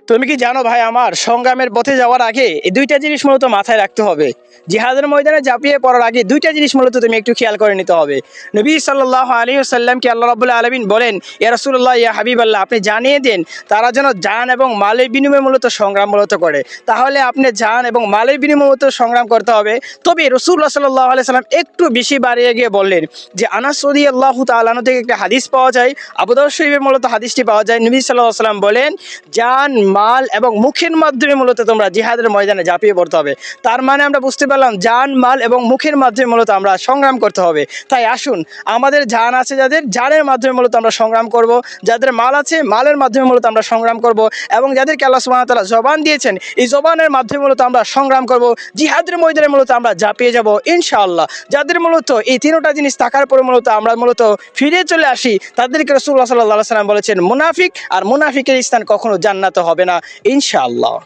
তুমি কি জানো ভাই আমার, সংগ্রামের পথে যাওয়ার আগে এই দুইটা জিনিস মূলত মাথায় রাখতে হবে। জিহাদের ময়দানে ঝাঁপিয়ে পড়ার আগে দুইটা জিনিস মূলত তুমি একটু খেয়াল করে নিতে হবে। নবী সাল্লাল্লাহু আলাইহি ওয়াসাল্লামকে আল্লাহ রাব্বুল আলামিন বলেন, ইয়া রাসূলুল্লাহ, ইয়া হাবিবাল্লাহ, আপনি জানিয়ে দেন তারা যেন জান এবং মালের বিনিময়ে মূলত সংগ্রাম মূলত করে। তাহলে আপনি জান এবং মালের বিনিময়ে মূলত সংগ্রাম করতে হবে। তবে রাসূলুল্লাহ সাল্লাল্লাহু আলাইহি সাল্লাম একটু বেশি বাড়িয়ে গিয়ে বললেন যে, আনাস রাদিয়াল্লাহু তাআলা আনহু থেকে একটা হাদিস পাওয়া যায়, আবু দাউদ শরীফে মূলত হাদিসটি পাওয়া যায়। নবী সাল্লাল্লাহু আলাইহি ওয়াসাল্লাম বলেন, জান মাল এবং মুখের মাধ্যমে মূলত তোমরা জিহাদের ময়দানে ঝাঁপিয়ে পড়তে হবে। তার মানে আমরা বুঝতে পারলাম জান মাল এবং মুখের মাধ্যমে মূলত আমরা সংগ্রাম করতে হবে। তাই আসুন, আমাদের জান আছে যাদের, জানের মাধ্যমে মূলত আমরা সংগ্রাম করব, যাদের মাল আছে মালের মাধ্যমে মূলত আমরা সংগ্রাম করব, এবং যাদেরকে আল্লাহ সুবহানাহু ওয়া তাআলা জবান দিয়েছেন এই জবানের মাধ্যমে মূলত আমরা সংগ্রাম করব, জিহাদের ময়দানে মূলত আমরা ঝাঁপিয়ে যাব ইনশাআল্লাহ। যাদের মূলত এই তিনটা জিনিস থাকার পরে মূলত আমরা মূলত ফিরে চলে আসি, তাদেরকে রাসূলুল্লাহ সাল্লাল্লাহু আলাইহি ওয়াসাল্লাম বলেছেন মুনাফিক, আর মুনাফিকের স্থান কখনো জান্নাতে হবে না ইনশাআল্লাহ।